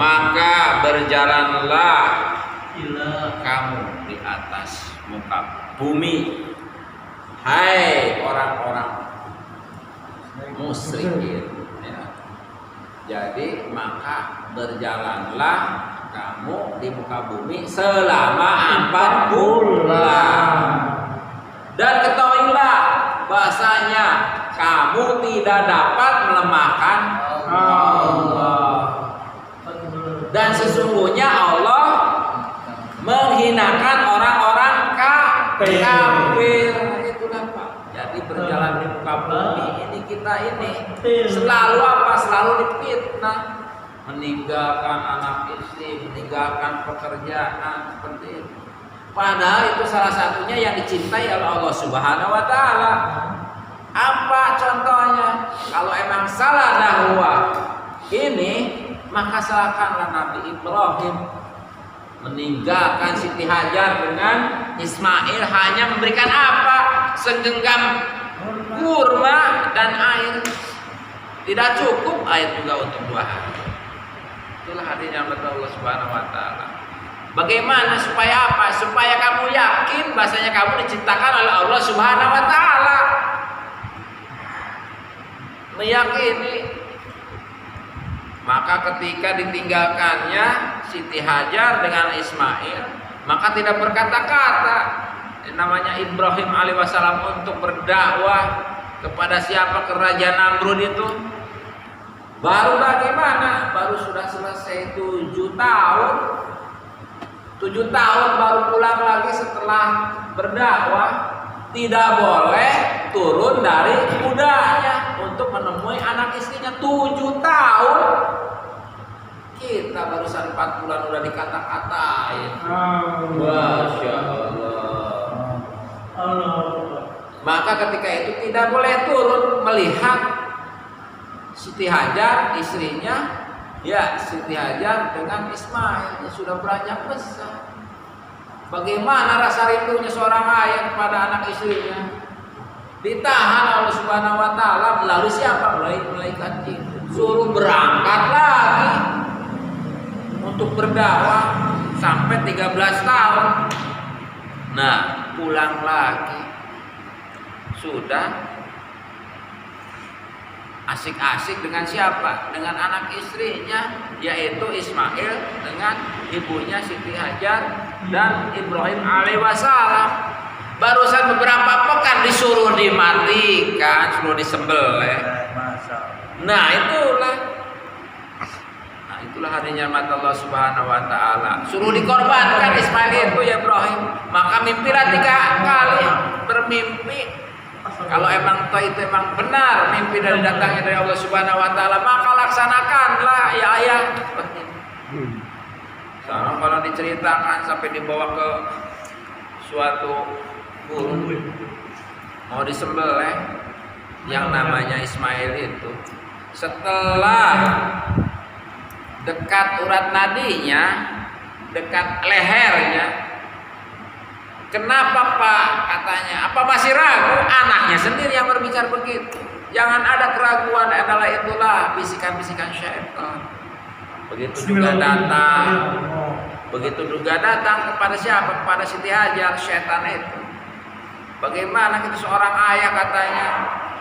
maka berjalanlah kamu di atas muka bumi, hai orang-orang musyrikin. Ya. Jadi maka berjalanlah kamu di muka bumi selama 4 bulan. Dan ketahuilah bahasanya kamu tidak dapat melemahkan Allah. Dan sesungguhnya Allah menghinakan orang-orang kafir. Itulah Pak. Jadi berjalan di muka bumi ini kita ini selalu apa? Selalu difitnah. Meninggalkan anak istri, meninggalkan pekerjaan seperti itu. Padahal itu salah satunya yang dicintai oleh Allah Subhanahu wa taala. Apa contohnya? Kalau emang salah dakwah ini, maka salahkanlah Nabi Ibrahim meninggalkan Siti Hajar dengan Ismail, hanya memberikan apa? Segenggam kurma dan air. Tidak cukup air juga untuk 2 hari. Itulah hadirnya Allah Subhanahu wa taala. Bagaimana supaya apa? Supaya kamu yakin bahasanya kamu diciptakan oleh Allah Subhanahu wa taala. Meyakini. Maka ketika ditinggalkannya Siti Hajar dengan Ismail, maka tidak berkata-kata. Namanya Ibrahim alaihissalam untuk berdakwah kepada siapa? Kerajaan Namrud itu. Baru bagaimana? Baru sudah selesai 7 tahun. 7 tahun baru pulang lagi setelah berdakwah. Tidak boleh turun dari kudanya untuk menemui anak istrinya. 7 tahun. Kita barusan 4 bulan udah dikata-katain. Masya Allah. Maka ketika itu tidak boleh turun melihat Siti Hajar istrinya, ya Siti Hajar dengan Ismail yang sudah beranjak besar. Bagaimana rasa rindunya seorang ayah kepada anak istrinya? Ditahan Allah Subhanahu wa taala melalui siapa? Melalui malaikat Jibril. Suruh berangkat lagi untuk berdakwah sampai 13 tahun. Nah, pulang lagi. Sudah asik-asik dengan siapa? Dengan anak istrinya, yaitu Ismail dengan ibunya Siti Hajar dan Ibrahim alaihissalam. Barusan beberapa pekan disuruh dimatikan, suruh disembelih. Nah itulah hadinya mata Allah Subhanahu wa taala. Suruh dikorbankan Ismail itu ya Ibrahim. Maka mimpilah 3 kali bermimpi. Kalau emang itu emang benar mimpi dari datangnya dari Allah Subhanahu wa taala, maka laksanakanlah ya ayah. Sekarang kalau diceritakan sampai dibawa ke suatu gunung mau disembelih yang namanya Ismail itu, setelah dekat urat nadinya, dekat lehernya, kenapa Pak? Katanya, apa masih ragu? Anaknya sendiri yang berbicara begitu. Jangan ada keraguan, adalah itulah bisikan-bisikan syaitan. Begitu juga datang kepada siapa? Kepada Siti Hajar, syaitan itu. Bagaimana kita seorang ayah katanya,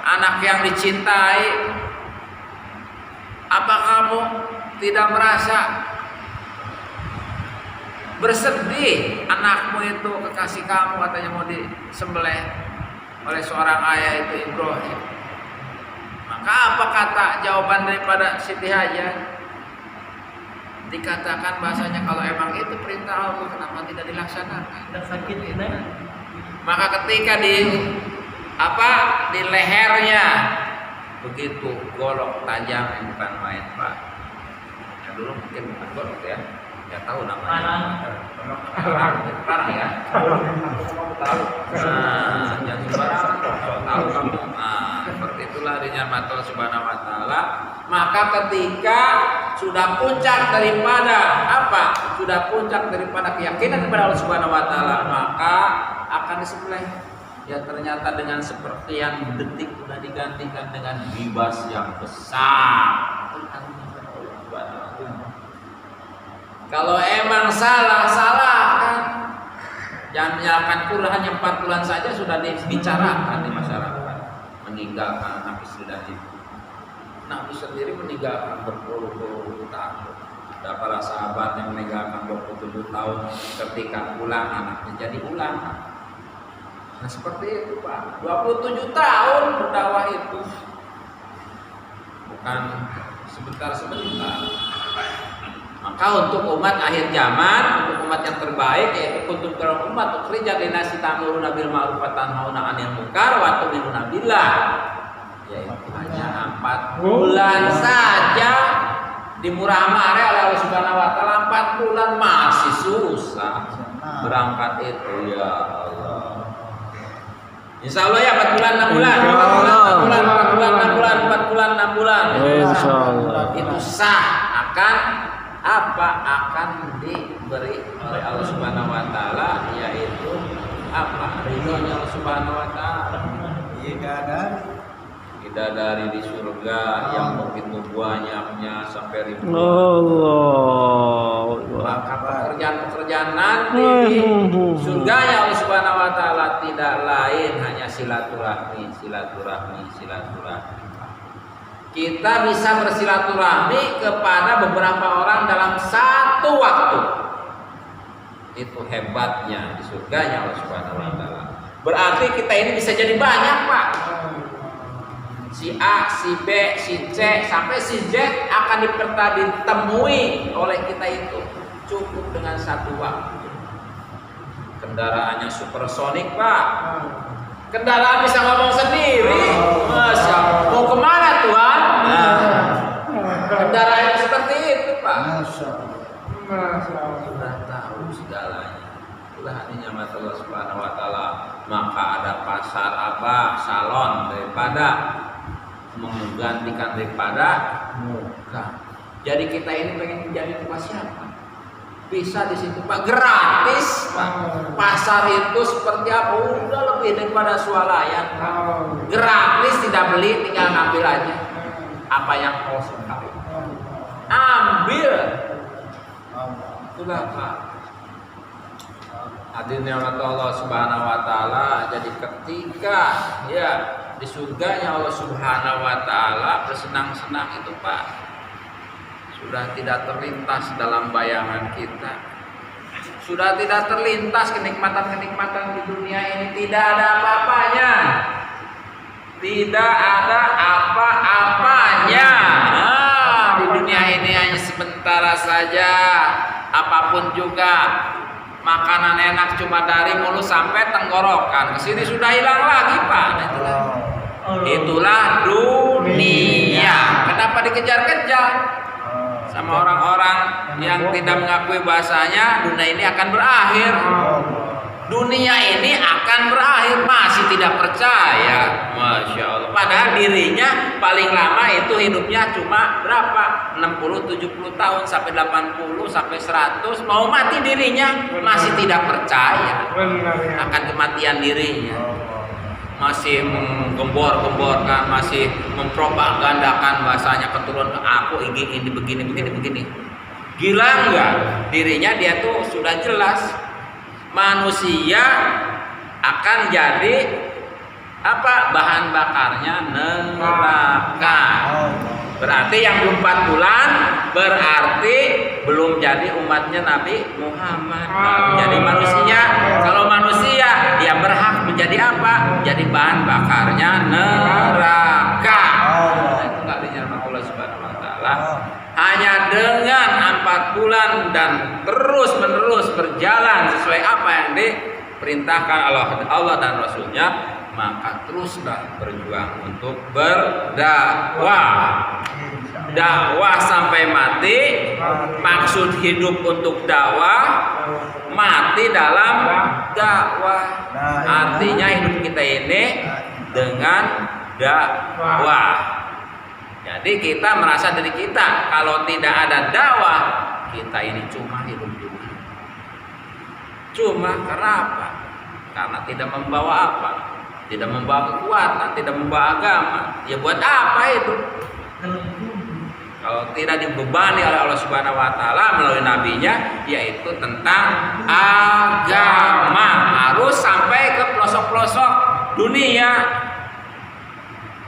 anak yang dicintai, apa kamu tidak merasa bersedih anakmu itu, kekasih kamu katanya mau disembelih oleh seorang ayah itu Ibrahim? Maka apa kata jawaban daripada Siti Hajar? Dikatakan bahasanya kalau emang itu perintah Allah, kenapa tidak dilaksanakan? Sakit ini. Maka ketika di lehernya begitu golok tajam, yang bukan main Pak. Ya, dulu mungkin bukan golok ya. Nggak tahu namanya. Parang ya. Nah, yang sembarangan tahu kamu. Nah, seperti itulah adanya mata Subhanahu wa taala. Maka ketika sudah puncak daripada apa? Sudah puncak daripada keyakinan kepada Allah Subhanahu wa taala, maka akan disembelih. Ya ternyata dengan seperti yang detik sudah digantikan dengan bibas yang besar. Kalau emang salah, salahkan. Jangan menyalahkan Quran, hanya 4 bulan saja sudah dibicarakan di masyarakat. Meninggalkan Nabi sudah itu. Nabi sendiri meninggalkan berpuluh-puluh tahun. Ada para sahabat yang meninggalkan 27 tahun ketika pulang anaknya jadi ulama. Nah seperti itu Pak, 27 tahun berdakwah itu bukan sebentar-sebentar. Maka untuk umat akhir zaman, untuk umat yang terbaik, yaitu kuntum khairal ummah ukhrijat linnasi ta'muruna bil ma'ruf wa tanhauna 'anil munkar wa tu'minuna billah. Yaitu hanya 4 bulan saja dimurah-mare oleh Allah Subhanahu wa taala. 4 bulan masih susah berangkat itu, ya Allah. Insya Allah ya 4 bulan 6 bulan, 4 bulan 6 bulan. Insya Allah. Itu sah akan apa? Akan diberi oleh Allah Subhanahu wa taala, yaitu apa? Ridhonya Allah Subhanahu wa taala. Bidadari di surga yang begitu banyaknya sampai ribuan. Allah. Maka pekerjaan-pekerjaan nanti di surganya Allah Subhanahu wa taala tidak lain hanya silaturahmi. Kita bisa bersilaturahmi kepada beberapa orang dalam satu waktu. Itu hebatnya di surganya Allah Subhanahu wa taala. Berarti kita ini bisa jadi banyak, Pak. Si A, si B, si C, sampai si Z akan ditemui oleh kita itu cukup dengan satu waktu. Kendaraannya supersonik, Pak. Kendaraan bisa ngomong sendiri. Masya Allah. Mau kemana Tuhan? Nah, kendaraannya seperti itu, Pak. Sudah tahu segalanya. Itulah nikmat Allah Subhanahu wa taala. Maka ada pasar apa? Salon daripada menggantikan daripada muka. Jadi kita ini pengen menjadi tukang siapa? Bisa di situ Pak, gratis Pak. Pasar itu seperti apa? Udah lebih daripada swalayan Pak. Gratis, tidak beli, tinggal ngambil aja. Apa yang kau suka, ambil. Itulah Pak. Hadirin Allah Subhanahu wa taala. Jadi ketika ya di surganya Allah Subhanahu wa taala bersenang-senang itu Pak, sudah tidak terlintas dalam bayangan kita. Sudah tidak terlintas kenikmatan-kenikmatan di dunia ini, tidak ada apa-apanya. Tidak ada apa-apanya. Nah, di dunia ini hanya sementara saja. Apapun juga, makanan enak cuma dari mulut sampai tenggorokan. Kesini sudah hilang lagi Pak. Itulah dunia. Kenapa dikejar-kejar sama orang-orang yang tidak mengakui bahasanya dunia ini akan berakhir? Dunia ini akan berakhir, masih tidak percaya. Masya Allah. Padahal dirinya paling lama itu hidupnya cuma berapa? 60-70 tahun sampai 80 sampai 100. Mau mati dirinya masih tidak percaya akan kematian dirinya. Masih menggembor-gemborkan, masih mempropagandakan bahasanya keturunan aku ini begini. Gila enggak? Dirinya dia tuh sudah jelas manusia akan jadi apa? Bahan bakarnya neraka. Berarti yang belum 4 bulan berarti belum jadi umatnya Nabi Muhammad. Jadi manusia, kalau manusia dia berhak menjadi apa? Jadi bahan bakarnya neraka. Itu enggak dinyatakan Allah Subhanahu wa taala. Hanya dengan 4 bulan dan terus menerus berjalan sesuai apa yang diperintahkan Allah dan Rasulnya, maka teruslah berjuang untuk berdakwah. Dakwah sampai mati, maksud hidup untuk dakwah, mati dalam dakwah. Artinya hidup kita ini dengan dakwah. Jadi kita merasa diri kita kalau tidak ada dakwah, kita ini cuma hidup dunia. Cuma karena apa? Karena tidak membawa apa? Tidak membawa kekuatan, tidak membawa agama. Ya buat apa itu? kalau tidak dibebani oleh Allah Subhanahu wa taala melalui nabinya, yaitu tentang agama, harus sampai ke pelosok-pelosok dunia.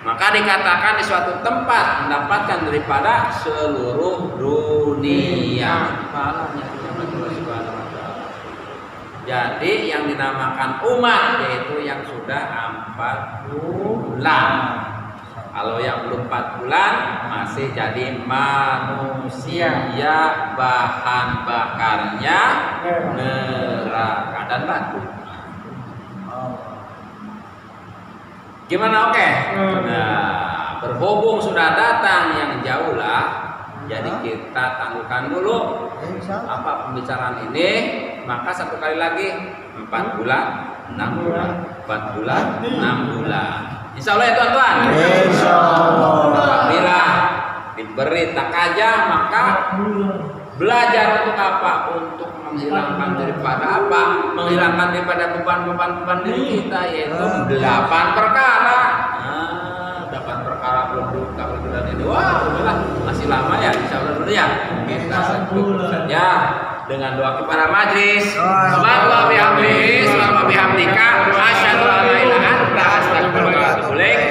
Maka dikatakan di suatu tempat mendapatkan daripada seluruh dunia. Jadi yang dinamakan umat yaitu yang sudah 4 bulan. Kalau yang belum 4 bulan masih jadi manusia, bahan bakarnya neraka dan batu. Gimana, oke? Nah, berhubung sudah datang yang jauh lah, jadi kita tangguhkan dulu apa pembicaraan ini. Maka satu kali lagi 4 bulan, 6 bulan, 4 bulan, 6 bulan. Insya Allah ya tuan-tuan. Insya Allah. Apabila diberi takaja maka belajar untuk apa? Untuk menghilangkan daripada apa? Menghilangkan daripada beban-beban diri kita, yaitu 8 perkara. 8 perkara belum bulan ini. Wah, udahlah, masih lama ya. Insya Allah dulu ya. Kita sebut saja dengan doa kepada majlis. Subhanallah bihamdihi, subhanallah bihamdika, asyhadu an la ilaha illa anta, astaghfiruka wa atubu ilaik.